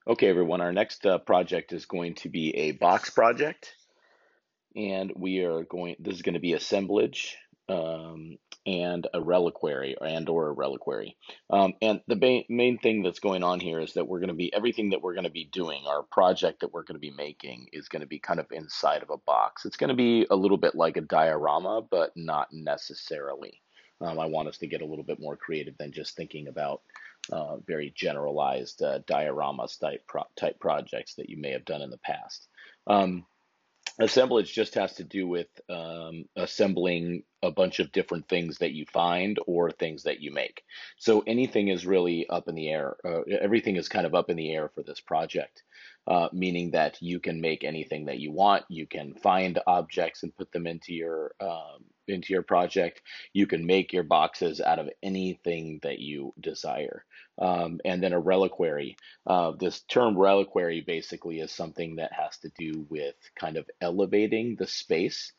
Okay, everyone, our next project is going to be a box project, and this is going to be assemblage um, and a reliquary or a reliquary. And the main thing that's going on here is that everything that we're going to be doing, our project that we're going to be making is going to be kind of inside of a box. It's going to be a little bit like a diorama, but not necessarily. I want us to get a little bit more creative than just thinking about very generalized dioramas type projects that you may have done in the past. Um, Assemblage just has to do with assembling a bunch of different things that you find or things that you make. So anything is really up in the air. Everything is kind of up in the air for this project, meaning that you can make anything that you want. You can find objects and put them into your project. You can make your boxes out of anything that you desire. And then a reliquary. This term reliquary basically is something that has to do with kind of elevating the space.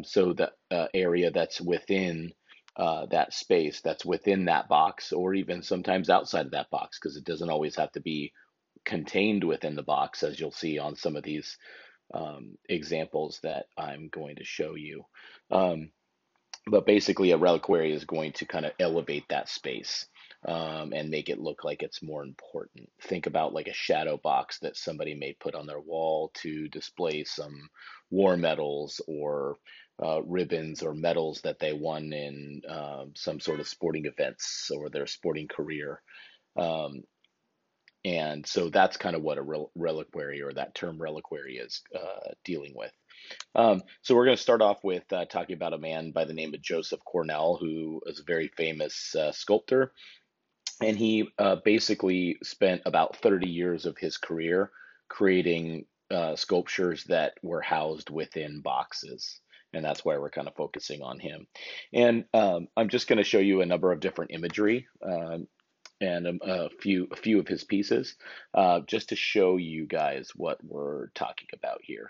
So the area that's within that space, that's within that box, or even sometimes outside of that box, because it doesn't always have to be contained within the box, as you'll see on some of these examples that I'm going to show you. Um, but basically, a reliquary is going to kind of elevate that space and make it look like it's more important. Think about like a shadow box that somebody may put on their wall to display some war medals or ribbons or medals that they won in some sort of sporting events or their sporting career. Um, and so that's kind of what a reliquary or that term reliquary is dealing with. So we're going to start off with talking about a man by the name of Joseph Cornell, who is a very famous sculptor, and he basically spent about 30 years of his career creating sculptures that were housed within boxes. And that's why we're kind of focusing on him. And I'm just going to show you a number of different imagery and a few of his pieces, just to show you guys what we're talking about here,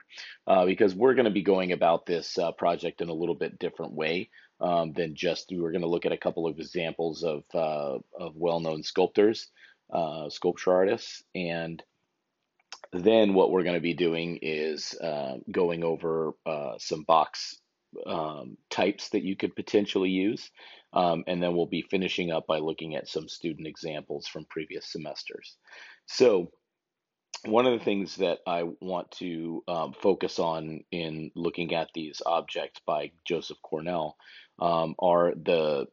because we're going to be going about this project in a little bit different way than just we're going to look at a couple of examples of well-known sculptors, sculpture artists, and then what we're going to be doing is going over some box types that you could potentially use. And then we'll be finishing up by looking at some student examples from previous semesters. So one of the things that I want to focus on in looking at these objects by Joseph Cornell are the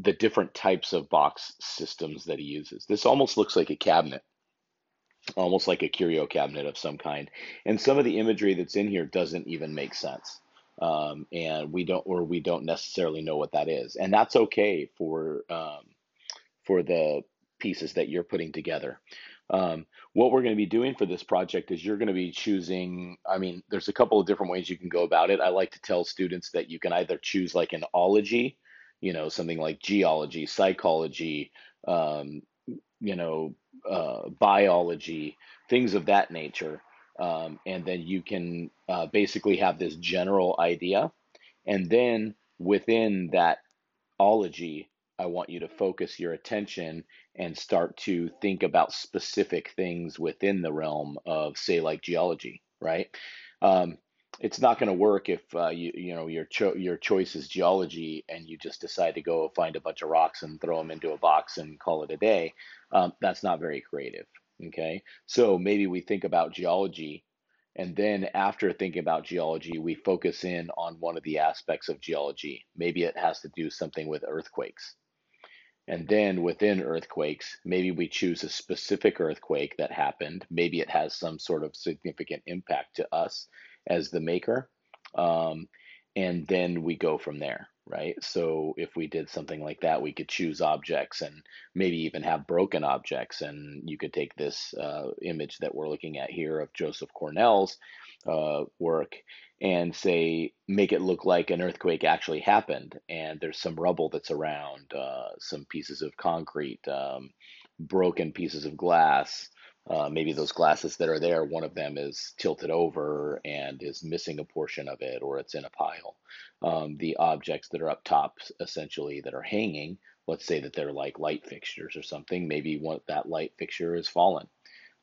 different types of box systems that he uses. This almost looks like a cabinet, almost like a curio cabinet of some kind. And some of the imagery that's in here doesn't even make sense. And we don't necessarily know what that is. And that's okay for the pieces that you're putting together. What we're going to be doing for this project is you're going to be choosing, I mean, there's a couple of different ways you can go about it. I like to tell students that you can either choose like an ology, something like geology, psychology, um, biology, things of that nature. And then you can basically have this general idea. And then within that ology, I want you to focus your attention and start to think about specific things within the realm of, say, like geology, right? Um, it's not going to work if your choice is geology and you just decide to go find a bunch of rocks and throw them into a box and call it a day. That's not very creative. Okay, so maybe we think about geology, and then after thinking about geology, we focus in on one of the aspects of geology. Maybe it has to do something with earthquakes. And then within earthquakes, maybe we choose a specific earthquake that happened. Maybe it has some sort of significant impact to us as the maker. Um, and then we go from there, right? So if we did something like that, we could choose objects and maybe even have broken objects. And you could take this image that we're looking at here of Joseph Cornell's work and say make it look like an earthquake actually happened and there's some rubble that's around, some pieces of concrete, broken pieces of glass. Maybe those glasses that are there, one of them is tilted over and is missing a portion of it, or it's in a pile. The objects that are up top, essentially, that are hanging, let's say that they're like light fixtures or something. Maybe that light fixture is fallen.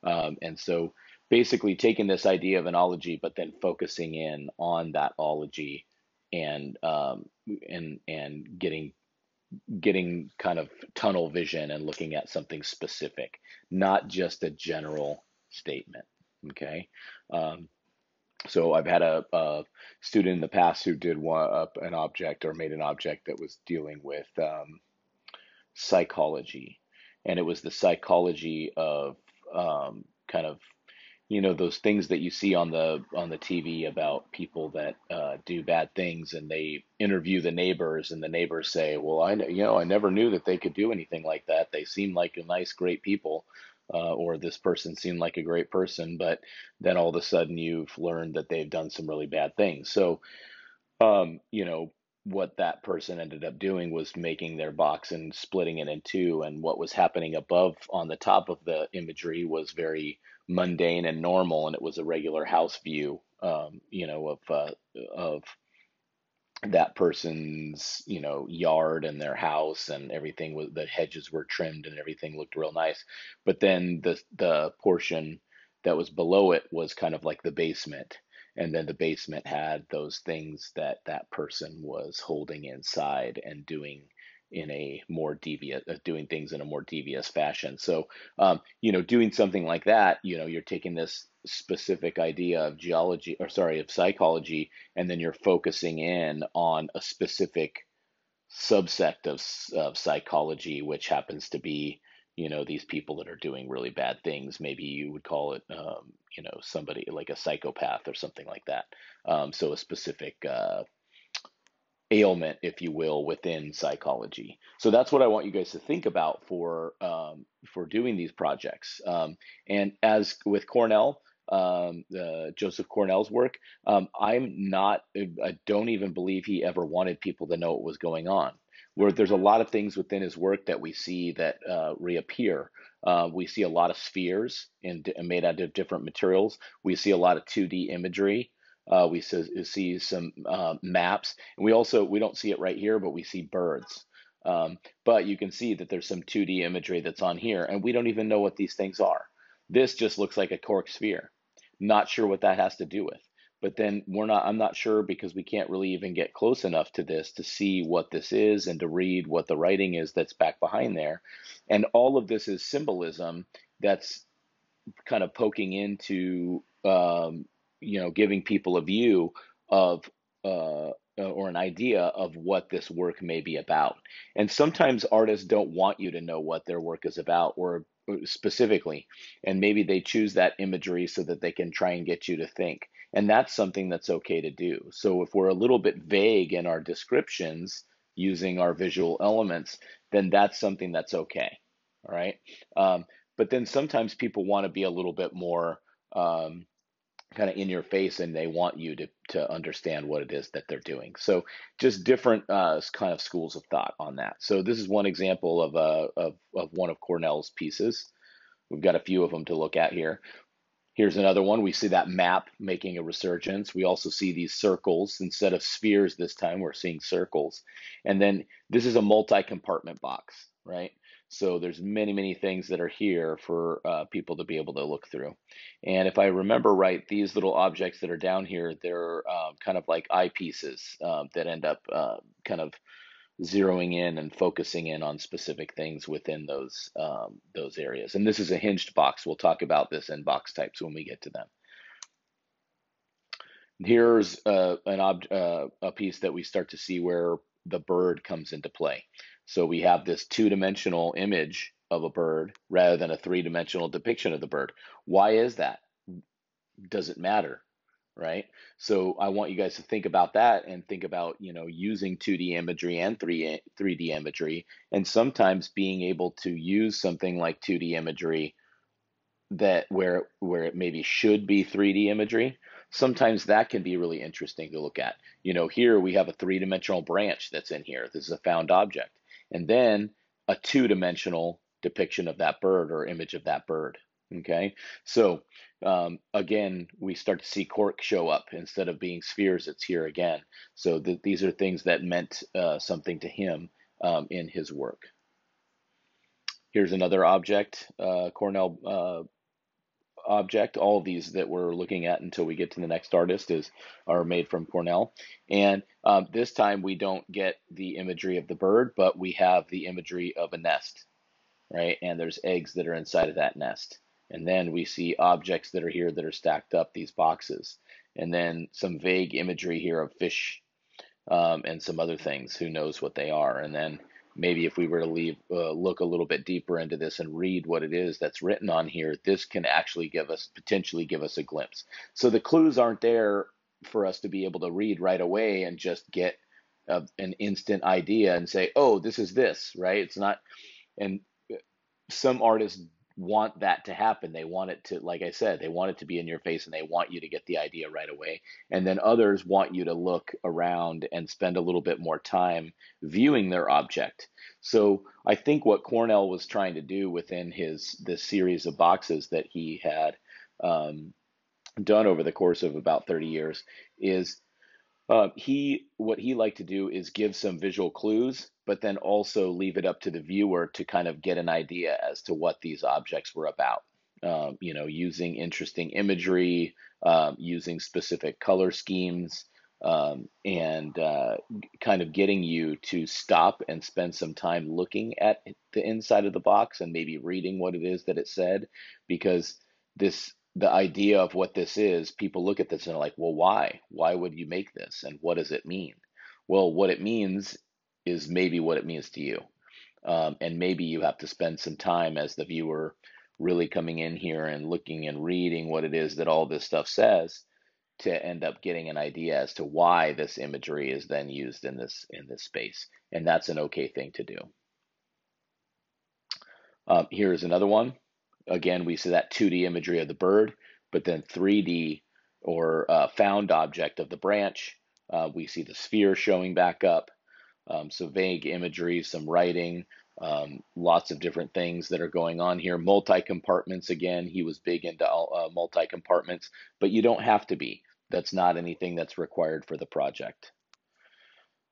And so basically taking this idea of an ology, but then focusing in on that ology and getting kind of tunnel vision and looking at something specific, not just a general statement. Okay. Um, so I've had a student in the past who did an object or made an object that was dealing with psychology, and it was the psychology of kind of those things that you see on the TV about people that do bad things, and they interview the neighbors, and the neighbors say, "Well, I never knew that they could do anything like that. They seem like a nice, great people, or this person seemed like a great person, but then all of a sudden you've learned that they've done some really bad things." So what that person ended up doing was making their box and splitting it in two. And what was happening above on the top of the imagery was very mundane and normal. And it was a regular house view, of that person's, yard and their house, and everything was, the hedges were trimmed and everything looked real nice. But then the portion that was below it was kind of like the basement. And then the basement had those things that that person was holding inside and doing in a more devious, doing things in a more devious fashion. So, doing something like that, you're taking this specific idea of geology, or sorry, of psychology, and then you're focusing in on a specific subsect of psychology, which happens to be, these people that are doing really bad things. Maybe you would call it, somebody like a psychopath or something like that. So a specific ailment, if you will, within psychology. So that's what I want you guys to think about for doing these projects. And as with Cornell, Joseph Cornell's work, I don't even believe he ever wanted people to know what was going on. Where there's a lot of things within his work that we see that reappear. We see a lot of spheres made out of different materials. We see a lot of 2D imagery. We see some maps, and we don't see it right here, but we see birds. But you can see that there's some 2D imagery that's on here, and we don't even know what these things are. This just looks like a cork sphere. Not sure what that has to do with. But then I'm not sure, because we can't really even get close enough to this to see what this is and to read what the writing is that's back behind there. And all of this is symbolism that's kind of poking into, giving people a view of, or an idea of what this work may be about. And sometimes artists don't want you to know what their work is about, or specifically, and maybe they choose that imagery so that they can try and get you to think. And that's something that's okay to do. So if we're a little bit vague in our descriptions using our visual elements, then that's something that's okay. All right. But then sometimes people want to be a little bit more kind of in your face, and they want you to understand what it is that they're doing. So just different kind of schools of thought on that. So this is one example of one of Cornell's pieces. We've got a few of them to look at here. Here's another one. We see that map making a resurgence. We also see these circles. Instead of spheres this time, we're seeing circles. And then this is a multi-compartment box, right? So there's many, many things that are here for people to be able to look through. And if I remember right, these little objects that are down here, they're kind of like eyepieces that end up kind of zeroing in and focusing in on specific things within those areas. And this is a hinged box. We'll talk about this in box types when we get to them. Here's a piece that we start to see where the bird comes into play. So we have this two-dimensional image of a bird rather than a three-dimensional depiction of the bird. Why is that? Does it matter? Right? So I want you guys to think about that, and think about, using 2D imagery and 3D imagery, and sometimes being able to use something like 2D imagery that where it maybe should be 3D imagery. Sometimes that can be really interesting to look at. Here we have a three-dimensional branch that's in here. This is a found object. And then a two-dimensional depiction of that bird, or image of that bird. Okay, so again, we start to see cork show up. Instead of being spheres, it's here again. So these are things that meant something to him in his work. Here's another object Cornell object. All of these that we're looking at until we get to the next artist are made from Cornell. And this time we don't get the imagery of the bird, but we have the imagery of a nest, right? And there's eggs that are inside of that nest. And then we see objects that are here that are stacked up, these boxes. And then some vague imagery here of fish, and some other things. Who knows what they are? And then maybe if we were to look a little bit deeper into this and read what it is that's written on here, this can actually potentially give us a glimpse. So the clues aren't there for us to be able to read right away and just get an instant idea and say, oh, this is this, right? It's not, and some artists want that to happen. They want it to, like I said, they want it to be in your face and they want you to get the idea right away. And then others want you to look around and spend a little bit more time viewing their object. So I think what Cornell was trying to do within this series of boxes that he had done over the course of about 30 years is what he liked to do is give some visual clues, but then also leave it up to the viewer to kind of get an idea as to what these objects were about. Using interesting imagery, using specific color schemes, and kind of getting you to stop and spend some time looking at the inside of the box and maybe reading what it is that it said, because the idea of what this is, people look at this and are like, well, why? Why would you make this? And what does it mean? Well, what it means is maybe what it means to you. And maybe you have to spend some time as the viewer really coming in here and looking and reading what it is that all this stuff says to end up getting an idea as to why this imagery is then used in this space. And that's an okay thing to do. Here's another one. Again, we see that 2D imagery of the bird, but then 3D or found object of the branch. We see the sphere showing back up. So vague imagery, some writing, lots of different things that are going on here. Multi-compartments, again, he was big into multi-compartments, but you don't have to be. That's not anything that's required for the project.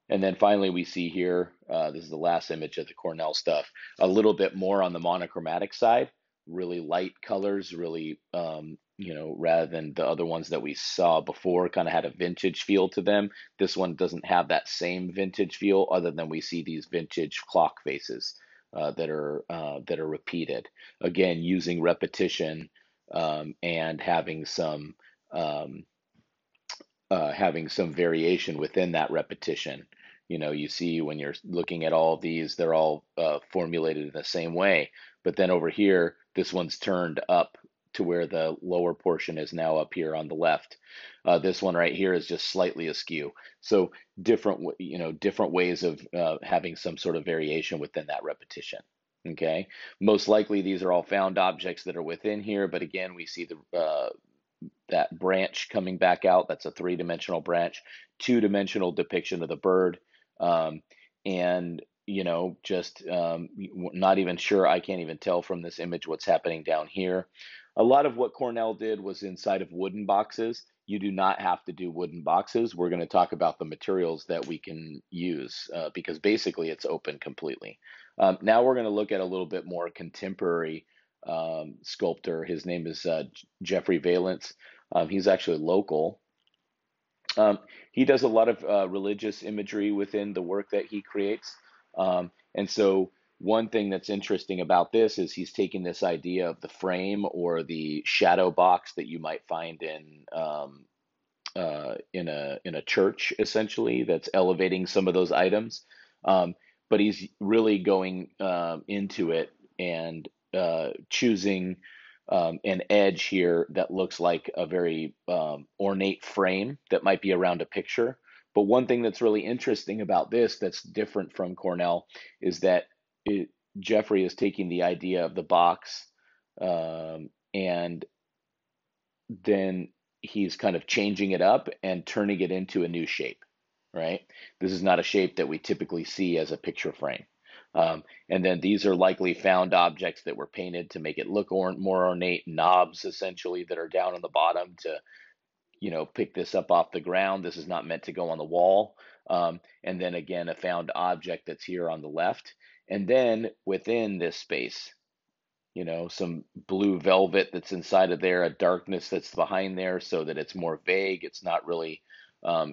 And then finally, we see here, this is the last image of the Cornell stuff, a little bit more on the monochromatic side, really light colors, really, rather than the other ones that we saw before, kind of had a vintage feel to them. This one doesn't have that same vintage feel, other than we see these vintage clock faces that are repeated. Again, using repetition, and um, having some variation within that repetition. You see when you're looking at all of these, they're all formulated in the same way. But then over here, this one's turned up to where the lower portion is now up here on the left. This one right here is just slightly askew. So different ways of having some sort of variation within that repetition. Okay, most likely these are all found objects that are within here, but again, we see that branch coming back out. That's a three-dimensional branch, two-dimensional depiction of the bird. And, just not even sure, I can't even tell from this image what's happening down here. A lot of what Cornell did was inside of wooden boxes. You do not have to do wooden boxes. We're going to talk about the materials that we can use, because basically it's open completely. Now we're going to look at a little bit more contemporary sculptor. His name is Jeffrey Valence. He's actually local. He does a lot of religious imagery within the work that he creates. And so one thing that's interesting about this is he's taking this idea of the frame or the shadow box that you might find in a church, essentially, that's elevating some of those items. But he's really going into it and choosing an edge here that looks like a very ornate frame that might be around a picture. But one thing that's really interesting about this that's different from Cornell is that Jeffrey is taking the idea of the box, and then he's kind of changing it up and turning it into a new shape, right? This is not a shape that we typically see as a picture frame. And then these are likely found objects that were painted to make it look more ornate, knobs essentially that are down on the bottom to, pick this up off the ground. This is not meant to go on the wall. And then again, a found object that's here on the left. And then within this space, some blue velvet that's inside of there, a darkness that's behind there so that it's more vague. It's not really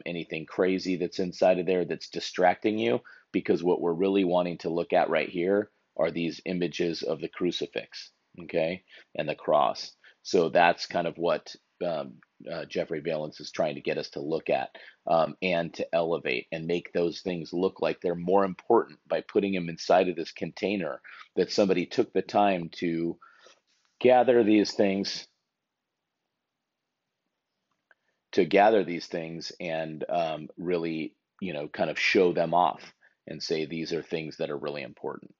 anything crazy that's inside of there that's distracting you, because what we're really wanting to look at right here are these images of the crucifix, okay, and the cross. So that's kind of what Jeffrey Valence is trying to get us to look at, and to elevate and make those things look like they're more important by putting them inside of this container that somebody took the time to gather these things and really, kind of show them off and say these are things that are really important.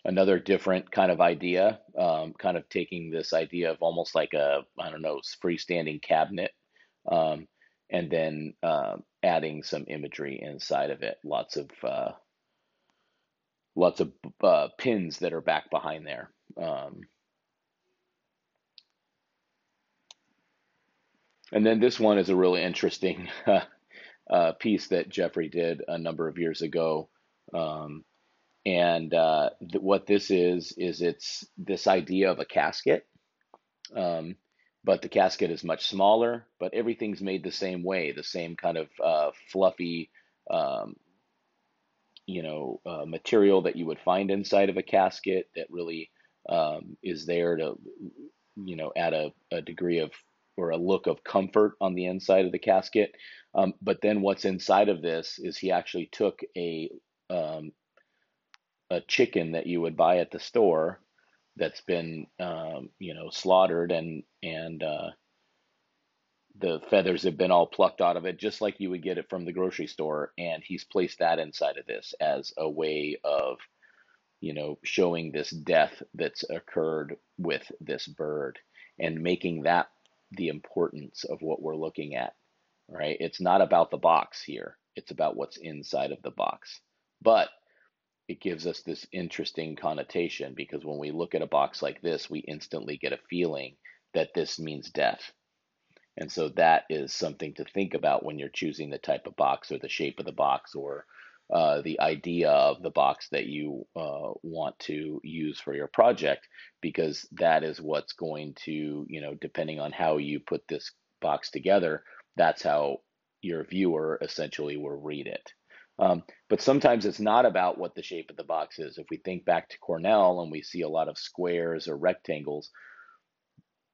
Another different kind of idea, kind of taking this idea of almost like a, I don't know, freestanding cabinet, um, and then adding some imagery inside of it. Lots of pins that are back behind there. And then this one is a really interesting piece that Jeffrey did a number of years ago. And what this is it's this idea of a casket, but the casket is much smaller, but everything's made the same way, the same kind of fluffy, um, material that you would find inside of a casket that really is there to, add a degree of, or a look of comfort on the inside of the casket. But then what's inside of this is he actually took um, a chicken that you would buy at the store that's been, slaughtered, and the feathers have been all plucked out of it, just like you would get it from the grocery store. And he's placed that inside of this as a way of, showing this death that's occurred with this bird, and making that the importance of what we're looking at, right? It's not about the box here, it's about what's inside of the box. But it gives us this interesting connotation, because when we look at a box like this, we instantly get a feeling that this means death. And so that is something to think about when you're choosing the type of box, or the shape of the box, or the idea of the box that you want to use for your project, because that is what's going to, depending on how you put this box together, that's how your viewer essentially will read it. But sometimes it's not about what the shape of the box is. If we think back to Cornell and we see a lot of squares or rectangles,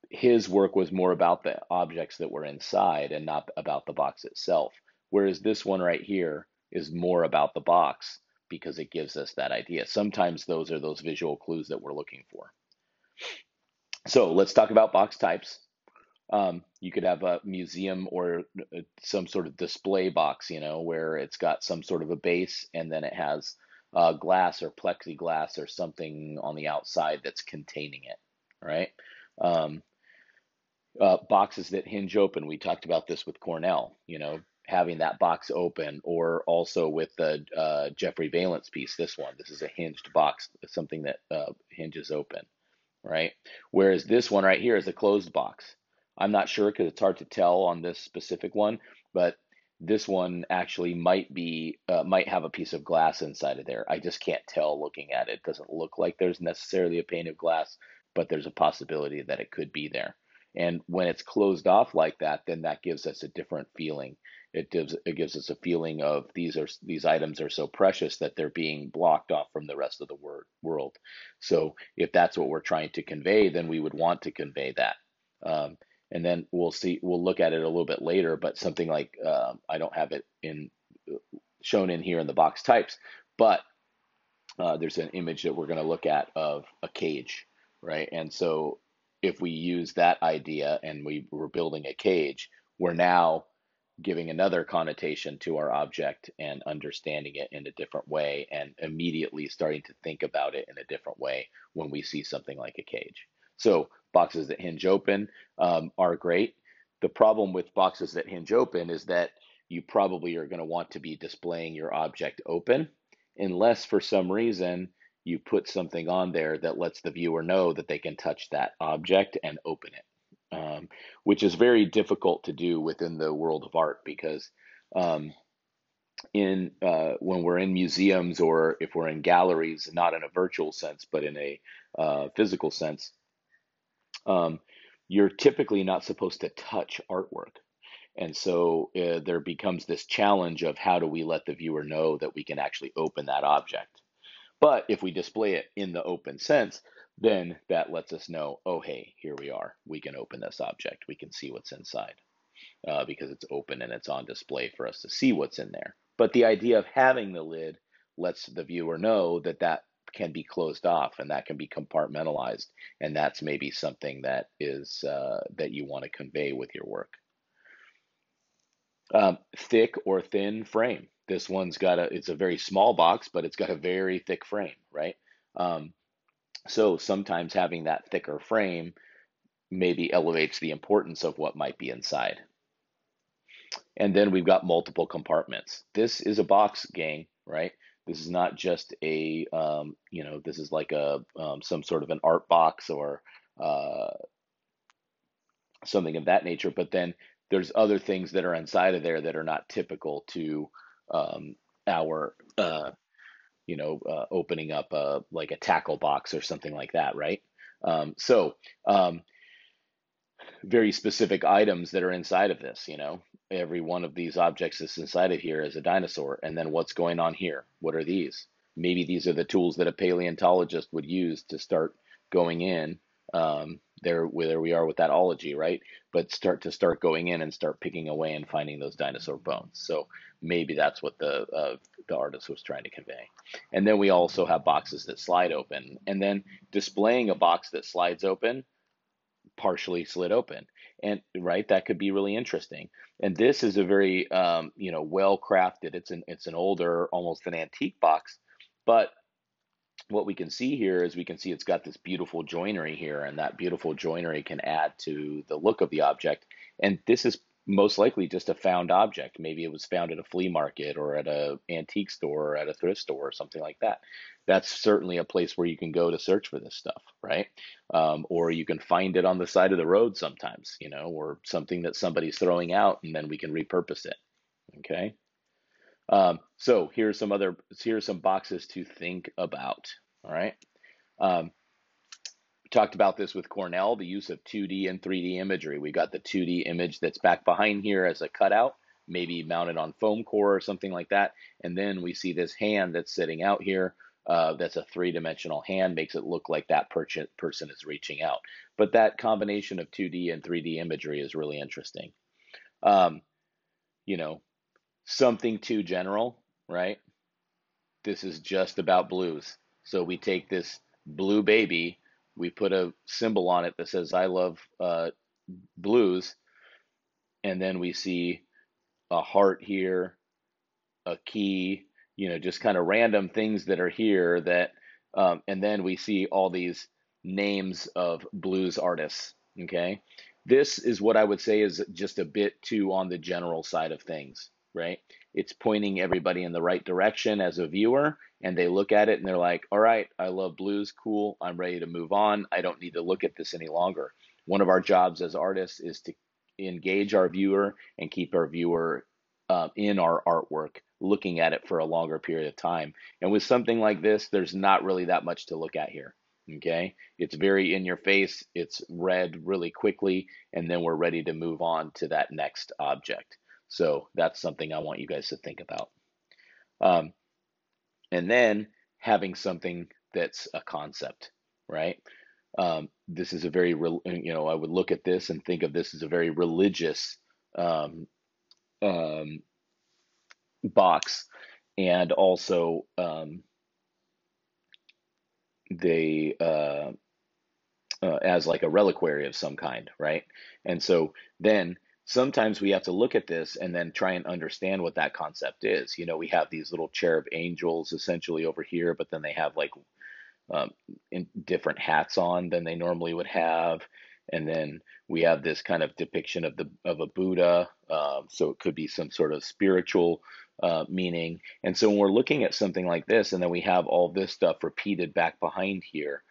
his work was more about the objects that were inside and not about the box itself. Whereas this one right here is more about the box, because it gives us that idea. Sometimes those are those visual clues that we're looking for. So let's talk about box types. You could have a museum or some sort of display box, where it's got some sort of a base, and then it has glass or plexiglass or something on the outside that's containing it, right? Um, Boxes that hinge open. We talked about this with Cornell, having that box open, or also with the Jeffrey Valence piece. This is a hinged box, something that hinges open, right? Whereas this one right here is a closed box. I'm not sure, because it's hard to tell on this specific one, but this one actually might have a piece of glass inside of there. I just can't tell looking at it. It doesn't look like there's necessarily a pane of glass, but there's a possibility that it could be there. And when it's closed off like that, then that gives us a different feeling. It gives us a feeling of these items are so precious that they're being blocked off from the rest of the world. So if that's what we're trying to convey, then we would want to convey that. And then we'll look at it a little bit later, but something like, I don't have it shown in here in the box types, but there's an image that we're going to look at of a cage, right? And so if we use that idea and we're building a cage, we're now giving another connotation to our object and understanding it in a different way, and immediately starting to think about it in a different way when we see something like a cage. So boxes that hinge open are great. The problem with boxes that hinge open is that you probably are going to want to be displaying your object open, unless for some reason you put something on there that lets the viewer know that they can touch that object and open it, which is very difficult to do within the world of art, because um, in when we're in museums or if we're in galleries, not in a virtual sense, but in a physical sense, um, you're typically not supposed to touch artwork. And so there becomes this challenge of how do we let the viewer know that we can actually open that object? But if we display it in the open sense, then that lets us know, oh, hey, here we are. We can open this object. We can see what's inside because it's open and it's on display for us to see what's in there. But the idea of having the lid lets the viewer know that that can be closed off and that can be compartmentalized, and that's maybe something that is that you want to convey with your work. Thick or thin frame. This one's got it's a very small box, but it's got a very thick frame, right? Um, so sometimes having that thicker frame maybe elevates the importance of what might be inside. And then we've got multiple compartments. This is a box, gang, right? This is not just a, this is like a some sort of an art box or uh, something of that nature. But then there's other things that are inside of there that are not typical to our, opening up like a tackle box or something like that, right? So very specific items that are inside of this, every one of these objects that's inside of here is a dinosaur. And then what's going on here? What are these? Maybe these are the tools that a paleontologist would use to start going in there where we are with that ology, right? But start going in and start picking away and finding those dinosaur bones. So maybe that's what the artist was trying to convey. And then we also have boxes that slide open, and then displaying a box that slides open, partially slit open, and right, that could be really interesting. And this is a very well crafted, it's an older, almost an antique box, but what we can see here is we can see it's got this beautiful joinery here, and that beautiful joinery can add to the look of the object. And this is most likely just a found object. Maybe it was found at a flea market or at a antique store or at a thrift store or something like that. That's certainly a place where you can go to search for this stuff, right? Or you can find it on the side of the road sometimes, or something that somebody's throwing out, and then we can repurpose it. Okay. So here's some boxes to think about. All right. Um, we talked about this with Cornell, the use of 2D and 3D imagery. We got the 2D image that's back behind here as a cutout, maybe mounted on foam core or something like that. And then we see this hand that's sitting out here. That's a three-dimensional hand, makes it look like that person is reaching out. But that combination of 2D and 3D imagery is really interesting. Um, you know, Something too general, right? This is just about blues. So we take this blue baby, we put a symbol on it that says I love blues, and then we see a heart here, a key, just kind of random things that are here that, and then we see all these names of blues artists. Okay. This is what I would say is just a bit too on the general side of things, right? It's pointing everybody in the right direction as a viewer, and they look at it and they're like, all right, I love blues. Cool. I'm ready to move on. I don't need to look at this any longer. One of our jobs as artists is to engage our viewer and keep our viewer in our artwork, looking at it for a longer period of time. And with something like this, there's not really that much to look at here. Okay, it's very in your face, it's read really quickly, and then we're ready to move on to that next object. So that's something I want you guys to think about. Um, and then having something that's a concept, right? This is a very, I would look at this and think of this as a very religious um, um, box, and also they as like a reliquary of some kind, right? And so then sometimes we have to look at this and then try and understand what that concept is. We have these little cherub angels essentially over here, but then they have like um, in different hats on than they normally would have. And then we have this kind of depiction of a Buddha, so it could be some sort of spiritual meaning. And so when we're looking at something like this, and then we have all this stuff repeated back behind here,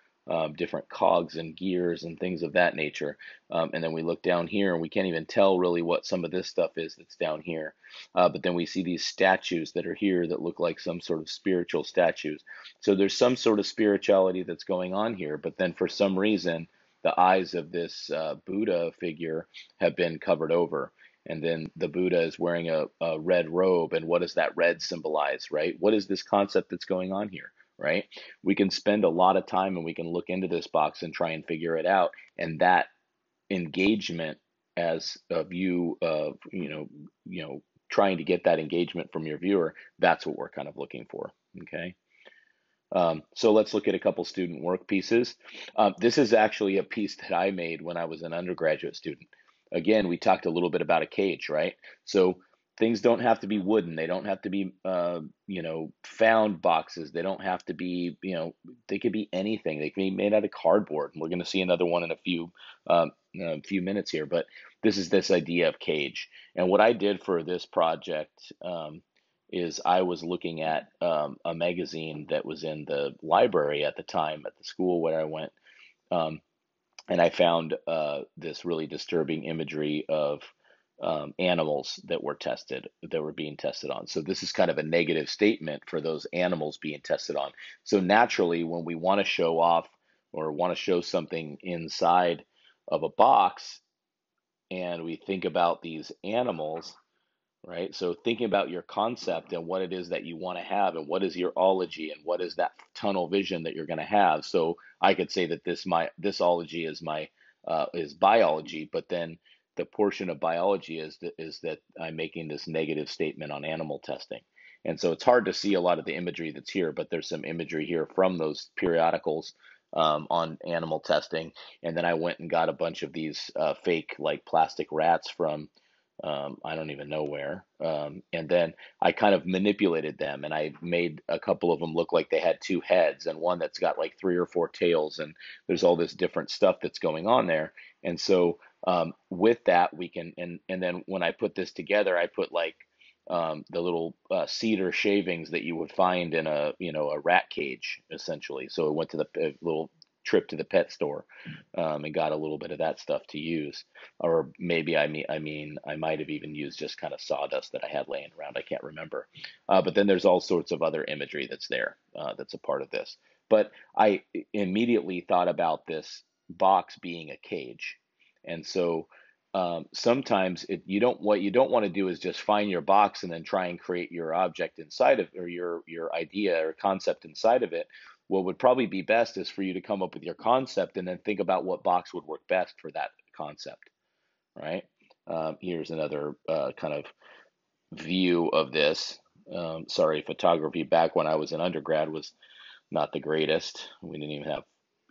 different cogs and gears and things of that nature. And then we look down here and we can't even tell really what some of this stuff is that's down here. But then we see these statues that are here that look like some sort of spiritual statues. So there's some sort of spirituality that's going on here, but then for some reason, the eyes of this Buddha figure have been covered over. And then the Buddha is wearing a red robe. And what does that red symbolize, right? What is this concept that's going on here, right? We can spend a lot of time and we can look into this box and try and figure it out. And that engagement as a view of, trying to get that engagement from your viewer, that's what we're kind of looking for, okay? So let's look at a couple student work pieces. This is actually a piece that I made when I was an undergraduate student. Again, we talked a little bit about a cage, right? So things don't have to be wooden. They don't have to be, found boxes. They don't have to be, they could be anything. They can be made out of cardboard. And we're going to see another one in a few minutes here. But this is this idea of cage. And what I did for this project, is I was looking at a magazine that was in the library at the time at the school where I went, um, and I found this really disturbing imagery of animals that were being tested on. So this is kind of a negative statement for those animals being tested on. So naturally, when we want to show off or want to show something inside of a box, and we think about these animals, right? So thinking about your concept and what it is that you want to have and what is your ology and what is that tunnel vision that you're going to have. So I could say that this ology is my is biology, but then the portion of biology is that I'm making this negative statement on animal testing. And so it's hard to see a lot of the imagery that's here, but there's some imagery here from those periodicals on animal testing. And then I went and got a bunch of these fake like plastic rats from I don't even know where. And then I kind of manipulated them and I made a couple of them look like they had two heads and one that's got like three or four tails. And there's all this different stuff that's going on there. And so with that, we can, and then when I put this together, I put like the little cedar shavings that you would find in a rat cage, essentially. So I went to the little trip to the pet store and got a little bit of that stuff to use, or maybe I might have even used just kind of sawdust that I had laying around. I can't remember. But then there's all sorts of other imagery that's there that's a part of this. But I immediately thought about this box being a cage, and so sometimes what you don't want to do is just find your box and then try and create your object inside of or your idea or concept inside of it. What would probably be best is for you to come up with your concept and then think about what box would work best for that concept, right? Here's another kind of view of this. Sorry, photography back when I was an undergrad was not the greatest. We didn't even have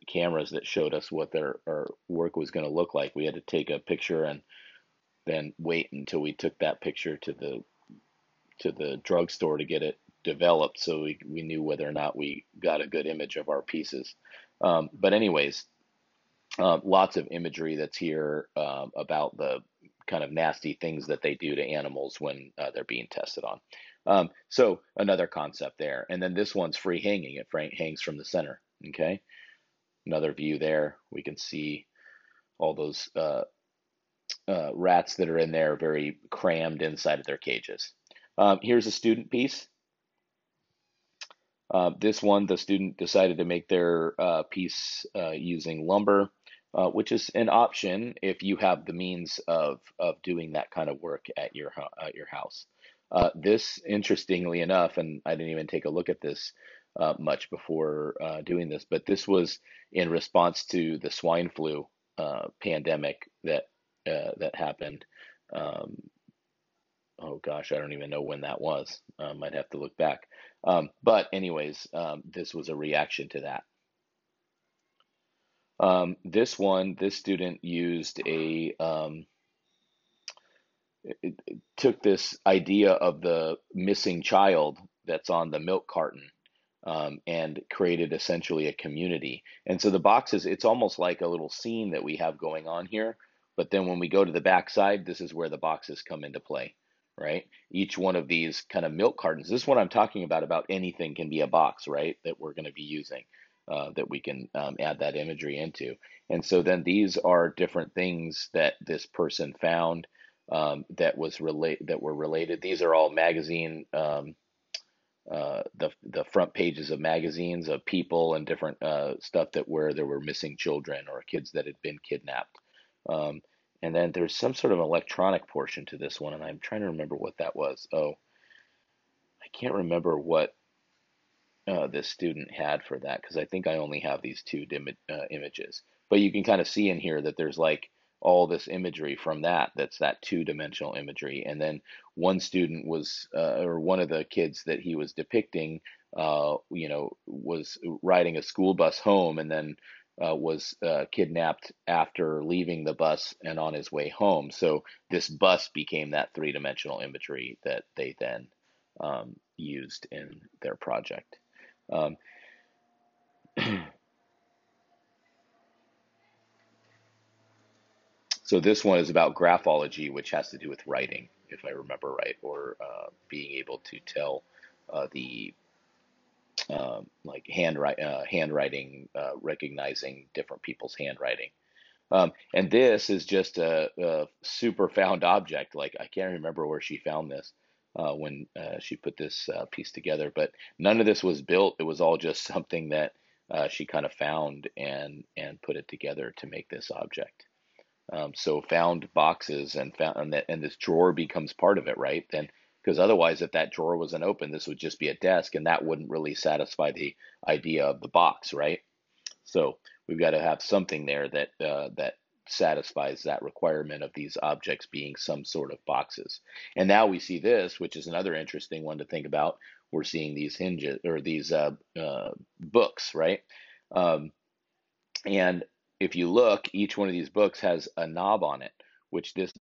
cameras that showed us what our work was going to look like. We had to take a picture and then wait until we took that picture to the drugstore to get it developed so we knew whether or not we got a good image of our pieces. But anyways, lots of imagery that's here about the kind of nasty things that they do to animals when they're being tested on. So another concept there. And then this one's free hanging. It hangs from the center. Okay. Another view there. We can see all those rats that are in there very crammed inside of their cages. Here's a student piece. This one, the student decided to make their piece using lumber, which is an option if you have the means of doing that kind of work at your house. This, interestingly enough, and I didn't even take a look at this much before doing this, but this was in response to the swine flu pandemic that happened. Um, oh gosh, I don't even know when that was. I'd have to look back. But anyways, this was a reaction to that. This student used took this idea of the missing child that's on the milk carton, and created essentially a community. And so the boxes, it's almost like a little scene that we have going on here. But then when we go to the back side, this is where the boxes come into play, right? Each one of these kind of milk cartons, this is what I'm talking about anything can be a box, right? That we're going to be using. that we can add that imagery into. And so then these are different things that this person found that were related. These are all magazine the front pages of magazines of people and different stuff that where there were missing children or kids that had been kidnapped. Um, and then there's some sort of electronic portion to this one, and I'm trying to remember what that was. Oh, I can't remember what this student had for that because I think I only have these two images. But you can kind of see in here that there's like all this imagery from that's that two-dimensional imagery. And then one student was, or one of the kids that he was depicting, was riding a school bus home and then was kidnapped after leaving the bus and on his way home. So this bus became that three-dimensional imagery that they then used in their project. Um, so this one is about graphology, which has to do with writing, if I remember right, or being able to tell the like handwriting, recognizing different people's handwriting. And this is just a super found object. Like I can't remember where she found this when she put this piece together, but none of this was built. It was all just something that she kind of found and put it together to make this object. So found boxes and this drawer becomes part of it, right? Then because otherwise, if that drawer wasn't open, this would just be a desk, and that wouldn't really satisfy the idea of the box, right? So we've got to have something there that satisfies that requirement of these objects being some sort of boxes. And now we see this, which is another interesting one to think about. We're seeing these hinges or these books, right? Um, and if you look, each one of these books has a knob on it, which this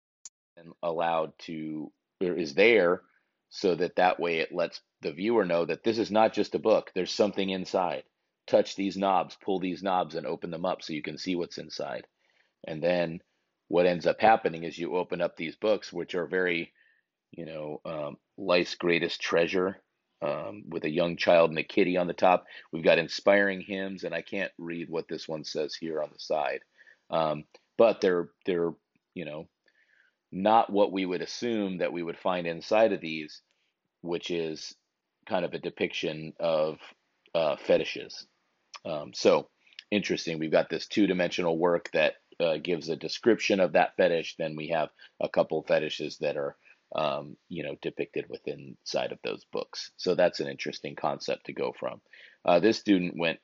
is allowed to or is there so that way it lets the viewer know that this is not just a book. There's something inside. Touch these knobs, pull these knobs, and open them up so you can see what's inside. And then what ends up happening is you open up these books, which are very, life's greatest treasure, with a young child and a kitty on the top. We've got inspiring hymns, and I can't read what this one says here on the side, um, but they're you know not what we would assume that we would find inside of these, which is kind of a depiction of fetishes. So interesting. We've got this two-dimensional work that gives a description of that fetish. Then we have a couple fetishes that are, depicted within inside of those books. So that's an interesting concept to go from. This student went,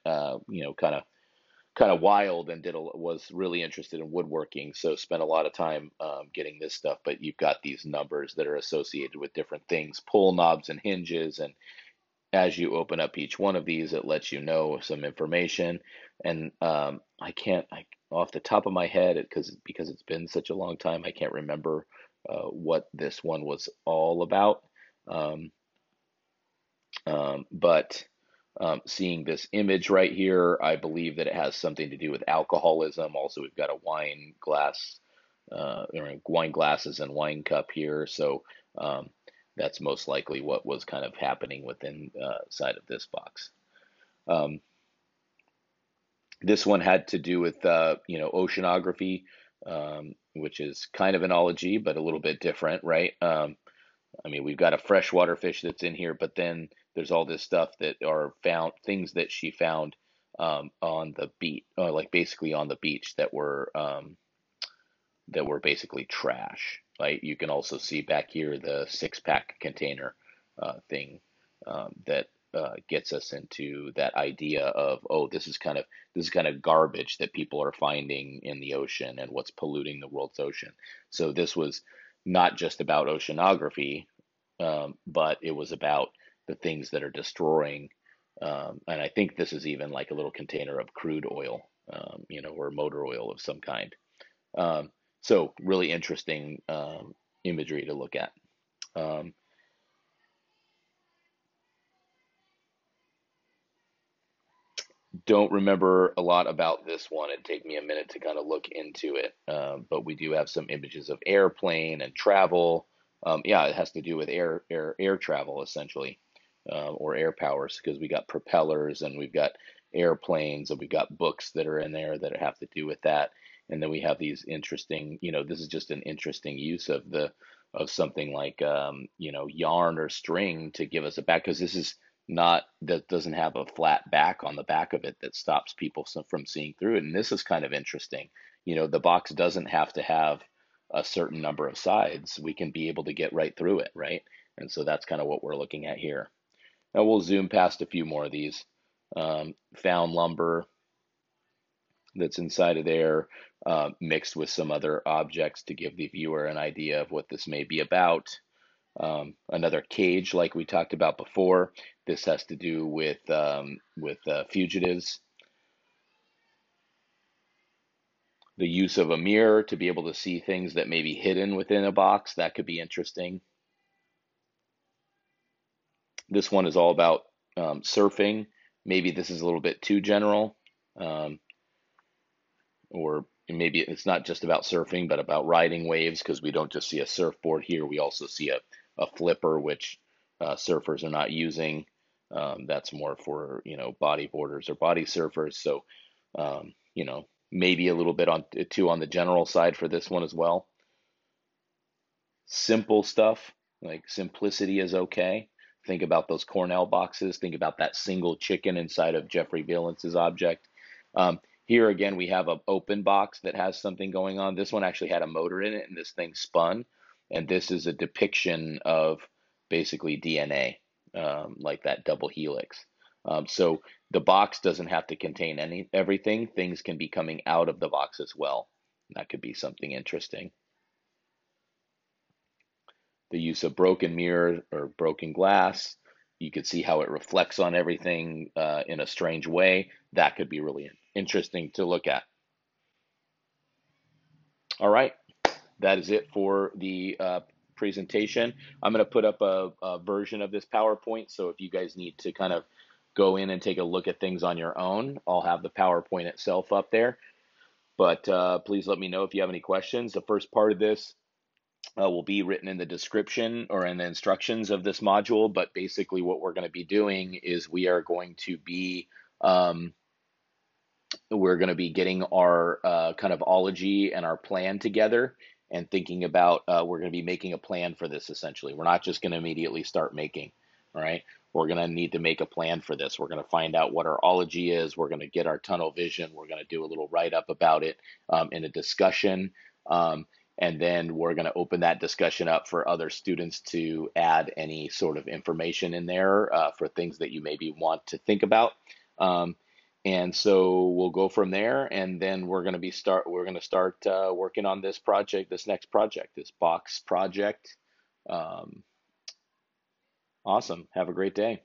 kind of wild and was really interested in woodworking. So spent a lot of time getting this stuff. But you've got these numbers that are associated with different things, pull knobs and hinges, and as you open up each one of these, it lets you know some information. And off the top of my head, because it's been such a long time, I can't remember what this one was all about. Um, but seeing this image right here, I believe that it has something to do with alcoholism. Also, we've got a wine glass, wine glasses and wine cup here. So that's most likely what was kind of happening within side of this box. Um, this one had to do with oceanography, which is kind of an ology, but a little bit different, right? I mean, we've got a freshwater fish that's in here, but then there's all this stuff that are things that she found on the beach, like basically on the beach that were basically trash. Right? You can also see back here the six-pack container thing that gets us into that idea of, oh, this is kind of garbage that people are finding in the ocean and what's polluting the world's ocean. So this was not just about oceanography, but it was about the things that are destroying. And I think this is even like a little container of crude oil, or motor oil of some kind. Um, so really interesting imagery to look at. Um, don't remember a lot about this one. It'd take me a minute to kind of look into it. But we do have some images of airplane and travel. Yeah, it has to do with air travel essentially, or air powers because we got propellers and we've got airplanes, and we've got books that are in there that have to do with that. And then we have these interesting, this is just an interesting use of something like yarn or string to give us a back, because this is not that doesn't have a flat back on the back of it that stops people from seeing through it. And this is kind of interesting. The box doesn't have to have a certain number of sides. We can be able to get right through it, right? And so that's kind of what we're looking at here. Now we'll zoom past a few more of these. Found lumber that's inside of there, mixed with some other objects to give the viewer an idea of what this may be about. Another cage, like we talked about before. This has to do with fugitives. The use of a mirror to be able to see things that may be hidden within a box. That could be interesting. This one is all about surfing. Maybe this is a little bit too general, or maybe it's not just about surfing, but about riding waves, because we don't just see a surfboard here. We also see a flipper, which surfers are not using. That's more for, bodyboarders or body surfers. So, maybe a little bit on the general side for this one as well. Simple stuff, like simplicity is okay. Think about those Cornell boxes. Think about that single chicken inside of Jeffrey Valence's object. Here again, we have an open box that has something going on. This one actually had a motor in it, and this thing spun. And this is a depiction of basically DNA, like that double helix. So the box doesn't have to contain everything. Things can be coming out of the box as well. That could be something interesting. The use of broken mirror or broken glass. You could see how it reflects on everything in a strange way. That could be really interesting to look at. All right, that is it for the presentation. I'm going to put up a version of this PowerPoint, so if you guys need to kind of go in and take a look at things on your own, I'll have the PowerPoint itself up there. But please let me know if you have any questions. The first part of this will be written in the description or in the instructions of this module. But basically what we're going to be doing is we are going to be getting our kind of ology and our plan together, and thinking about we're going to be making a plan for this. Essentially, we're not just going to immediately start making. All right, we're going to need to make a plan for this. We're going to find out what our ology is. We're going to get our tunnel vision. We're going to do a little write-up about it in a discussion. And then we're going to open that discussion up for other students to add any sort of information in there for things that you maybe want to think about. And so we'll go from there, and then we're going to start working on this project, this next project, this box project. Awesome. Have a great day.